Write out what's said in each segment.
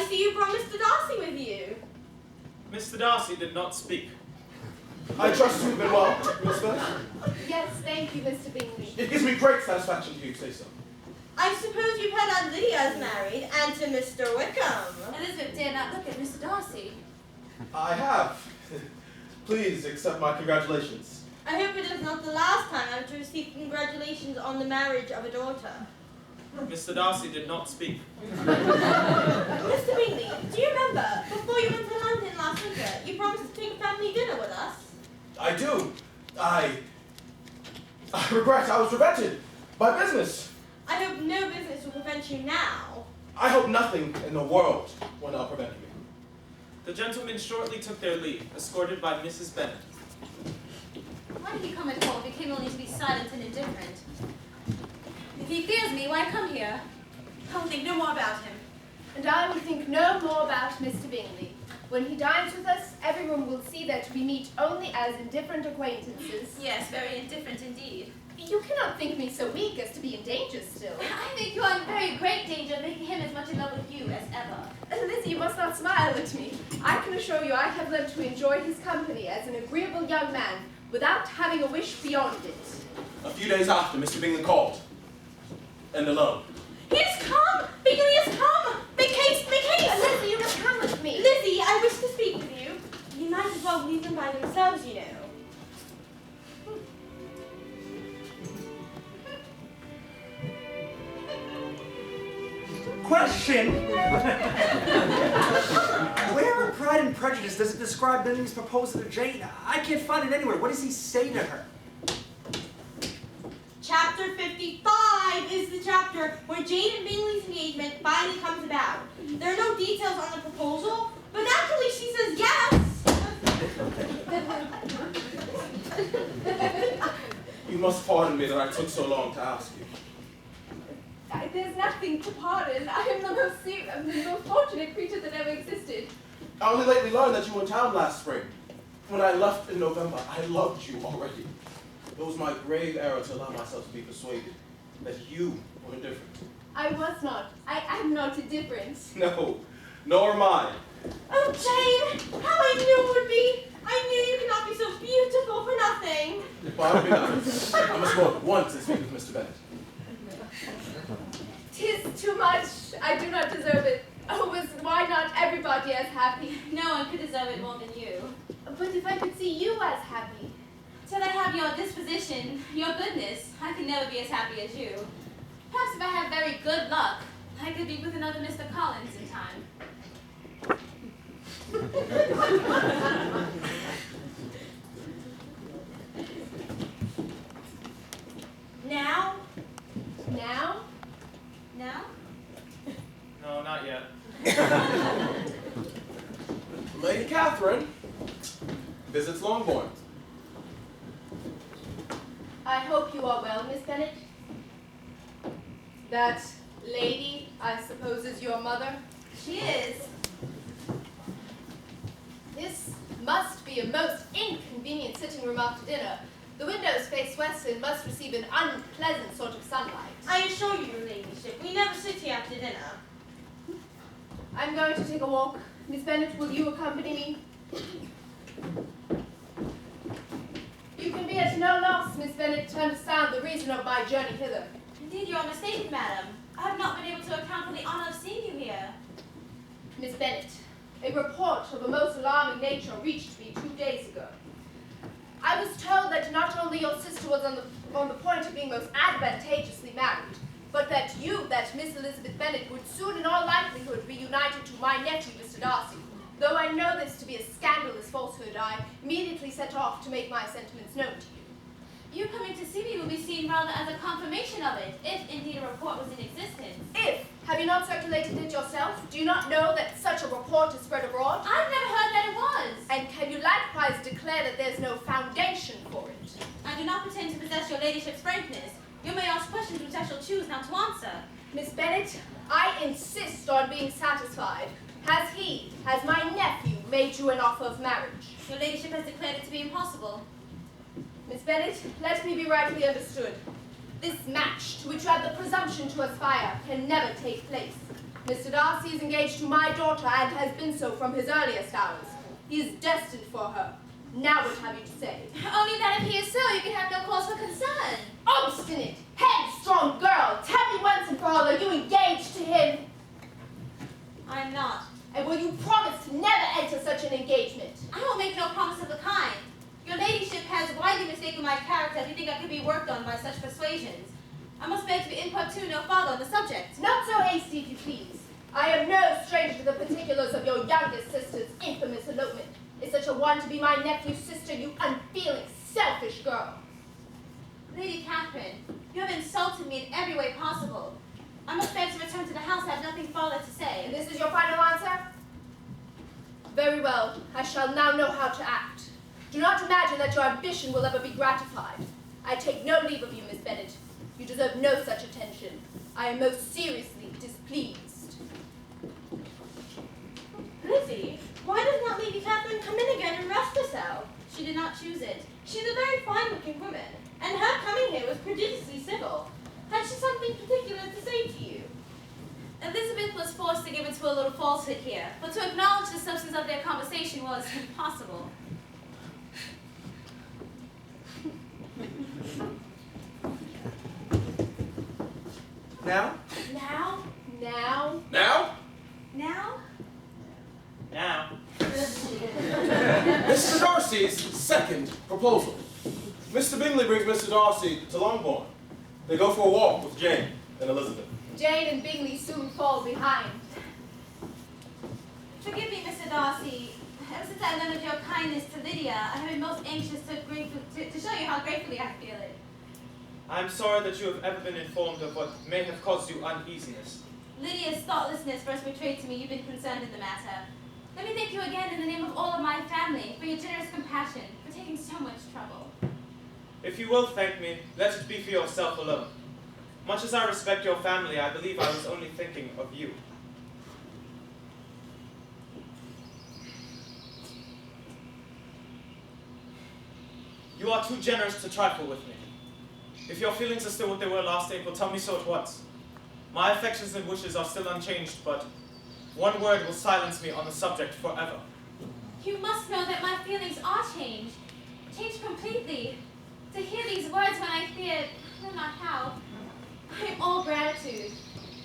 see you brought Mr. Darcy with you. Mr. Darcy did not speak. I trust you've been well, Miss Bennet. Yes, thank you, Mr. Bingley. It gives me great satisfaction to hear you say so. I suppose you've heard Aunt Lydia is married, and to Mr. Wickham. Elizabeth dare not look at Mr. Darcy. I have. Please accept my congratulations. I hope it is not the last time I'm to receive congratulations on the marriage of a daughter. Mr. Darcy did not speak. Mr. Bingley, do you remember, before you went to London last winter, you promised to take family dinner with us? I do. I regret I was prevented by business. I hope no business will prevent you now. I hope nothing in the world will now prevent me. The gentlemen shortly took their leave, escorted by Mrs. Bennet. Why did he come at all if he came only to be silent and indifferent? If he fears me, why come here? I will think no more about him. And I will think no more about Mr. Bingley. When he dines with us, everyone will see that we meet only as indifferent acquaintances. Yes, very indifferent indeed. You cannot think me so weak as to be in danger still. I think you are in very great danger of making him as much in love with you as ever. Lizzie, you must not smile at me. I can assure you I have learned to enjoy his company as an agreeable young man without having a wish beyond it. A few days after, Mr. Bingley called. And alone. He has come! Bingley has come! Make haste, make haste! Lizzie, you must come with me. Lizzie, I wish to speak with you. You might as well leave them by themselves, you know. Question! Where in Pride and Prejudice does it describe Bingley's proposal to Jane? I can't find it anywhere. What does he say to her? Chapter 55 is the chapter where Jane and Bingley's engagement finally comes about. There are no details on the proposal, but naturally she says yes. You must pardon me that I took so long to ask you. There's nothing to pardon. I am the most fortunate creature that ever existed. I only lately learned that you were in town last spring. When I left in November, I loved you already. It was my grave error to allow myself to be persuaded that you were indifferent. I was not. I am not indifferent. No, nor am I. Oh, Jane, how I knew it would be. I knew you could not be so beautiful for nothing. Pardon me not. I must go at once and speak with Mr. Bennet. 'Tis too much. I do not deserve it. Oh, why not everybody as happy? No one could deserve it more than you. But if I could see you as happy. Till I have your disposition, your goodness, I can never be as happy as you. Perhaps if I have very good luck, I could be with another Mr. Collins in time. Now? Now? Now? No, not yet. Lady Catherine visits Longbourn. I hope you are well, Miss Bennet. That lady, I suppose, is your mother? She is. This must be a most inconvenient sitting room after dinner. The windows face west and must receive an unpleasant sort of sunlight. I assure you, your ladyship, we never sit here after dinner. I'm going to take a walk. Miss Bennet, will you accompany me? You can be at no loss, Miss Bennet, to understand the reason of my journey hither. Indeed, you are mistaken, madam. I have not been able to account for the honor of seeing you here. Miss Bennet, a report of a most alarming nature reached me 2 days ago. I was told that not only your sister was on the point of being most advantageously married, but that you, that Miss Elizabeth Bennet, would soon in all likelihood be united to my nephew, Mr. Darcy. Though I know this to be a scandalous falsehood, I immediately set off to make my sentiments known to you. You coming to see me will be seen rather as a confirmation of it, if indeed a report was in existence. If? Have you not circulated it yourself? Do you not know that such a report is spread abroad? I've never heard that it was. And can you likewise declare that there's no foundation for it? I do not pretend to possess your ladyship's frankness. You may ask questions which I shall choose not to answer. Miss Bennet, I insist on being satisfied. Has my nephew made you an offer of marriage? Your ladyship has declared it to be impossible. Miss Bennet, let me be rightly understood. This match, to which you have the presumption to aspire, can never take place. Mr. Darcy is engaged to my daughter and has been so from his earliest hours. He is destined for her. Now what have you to say? Only that if he is so, you can have no cause for concern. Obstinate, headstrong girl! Tell me once and for all, are you engaged to him? I'm not. And will you promise to never enter such an engagement? I will make no promise of the kind. Your ladyship has widely mistaken my character if you think I could be worked on by such persuasions. I must beg to be importune no farther on the subject. Not so hasty, if you please. I am no stranger to the particulars of your youngest sister's infamous elopement. Is such a one to be my nephew's sister, you unfeeling, selfish girl? Lady Catherine, you have insulted me in every way possible. I must beg to return to the house. I have nothing further to say. And this is your final answer? Very well. I shall now know how to act. Do not imagine that your ambition will ever be gratified. I take no leave of you, Miss Bennet. You deserve no such attention. I am most seriously displeased. Lizzie, why does not Lady Catherine come in again and rest herself? She did not choose it. She's a very fine-looking woman, and her coming here was prodigiously civil. Had she something particular to say to you? Elizabeth was forced to give into a little falsehood here, but to acknowledge the substance of their conversation was impossible. Now? Now? Now? Now? Now? Now. Mr. Darcy's second proposal. Mr. Bingley brings Mr. Darcy to Longbourn. They go for a walk with Jane and Elizabeth. Jane and Bingley soon fall behind. Forgive me, Mr. Darcy. Ever since I learned of your kindness to Lydia, I have been most anxious to show you how gratefully I feel it. I am sorry that you have ever been informed of what may have caused you uneasiness. Lydia's thoughtlessness first betrayed to me you've been concerned in the matter. Let me thank you again in the name of all of my family for your generous compassion, for taking so much trouble. If you will thank me, let it be for yourself alone. Much as I respect your family, I believe I was only thinking of you. You are too generous to trifle with me. If your feelings are still what they were last April, tell me so at once. My affections and wishes are still unchanged, but one word will silence me on the subject forever. You must know that my feelings are changed. Changed completely. To hear these words when I feared, I know not how. I am all gratitude.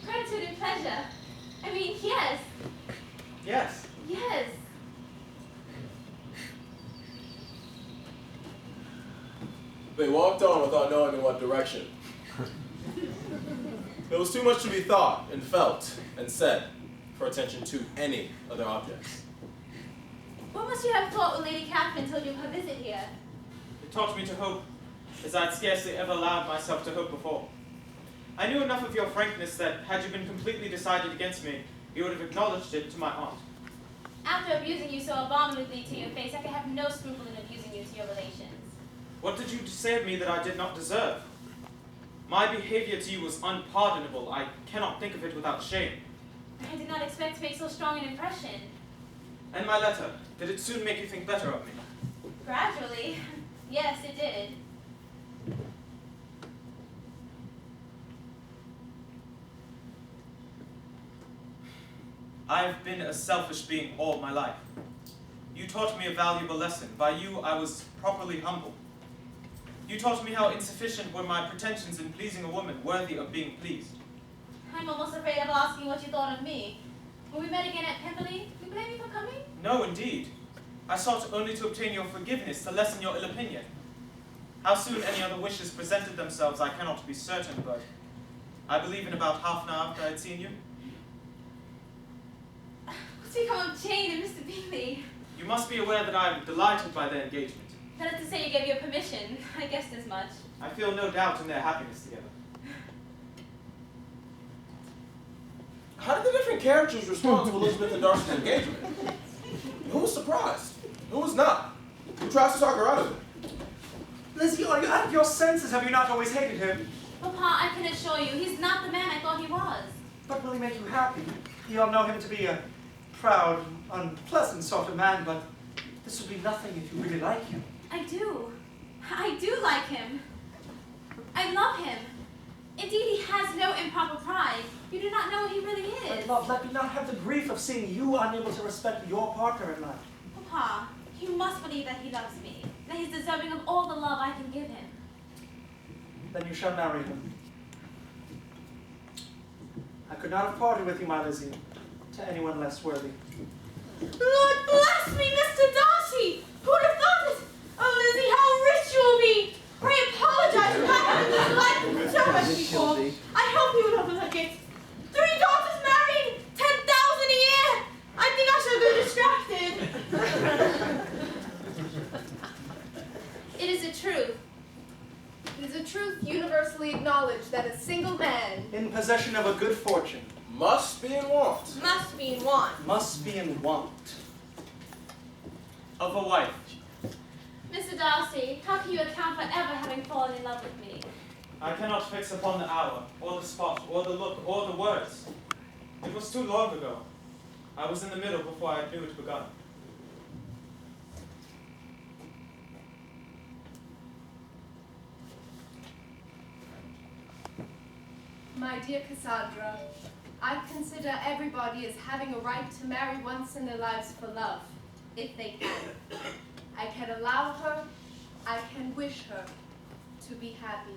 Gratitude and pleasure. I mean, yes. Yes. Yes. They walked on without knowing in what direction. There was too much to be thought and felt and said for attention to any other objects. What must you have thought when Lady Catherine told you of her visit here? It taught me to hope, as I had scarcely ever allowed myself to hope before. I knew enough of your frankness that, had you been completely decided against me, you would have acknowledged it to my aunt. After abusing you so abominably to your face, I could have no scruple in abusing you to your relations. What did you say of me that I did not deserve? My behavior to you was unpardonable. I cannot think of it without shame. I did not expect to make so strong an impression. And my letter, did it soon make you think better of me? Gradually. Yes, it did. I have been a selfish being all my life. You taught me a valuable lesson. By you, I was properly humble. You taught me how insufficient were my pretensions in pleasing a woman worthy of being pleased. I'm almost afraid of asking what you thought of me. When we met again at Pemberley, you blame me for coming? No, indeed. I sought only to obtain your forgiveness, to lessen your ill opinion. How soon any other wishes presented themselves, I cannot be certain, but I believe in about half an hour after I had seen you. What's become of Jane and Mr. Bingley? You must be aware that I am delighted by their engagement. That is to say you gave your permission. I guessed as much. I feel no doubt in their happiness together. How did the different characters respond to Elizabeth and Darcy's engagement? Who was surprised? Who was not? Who tries to talk her out of it? Lizzie, are you out of your senses? Have you not always hated him? Papa, I can assure you, he's not the man I thought he was. But will he make you happy? You all know him to be a proud, unpleasant sort of man, but this would be nothing if you really like him. I do. I do like him. I love him. Indeed, he has no improper pride. You do not know what he really But is. love, let me not have the grief of seeing you unable to respect your partner in life. Papa, you must believe that he loves me, that he's deserving of all the love I can give him. Then you shall marry him. I could not have parted with you, my Lizzie, to anyone less worthy. Lord bless me, Mr. Darcy! Who would have thought it? Oh, Lizzie, how rich you will be! I apologize for not having this life so much before. I hope you would overlook it. 3 daughters married, 10,000 a year. I think I shall go distracted. It is a truth. It is a truth universally acknowledged that a single man In possession of a good fortune, Must be in want. Must be in want. must be in want. Of a wife. Mr. Darcy, how can you account for ever having fallen in love with me? I cannot fix upon the hour, or the spot, or the look, or the words. It was too long ago. I was in the middle before I knew it begun. My dear Cassandra, I consider everybody as having a right to marry once in their lives for love, if they can. I can allow her, I can wish her to be happy.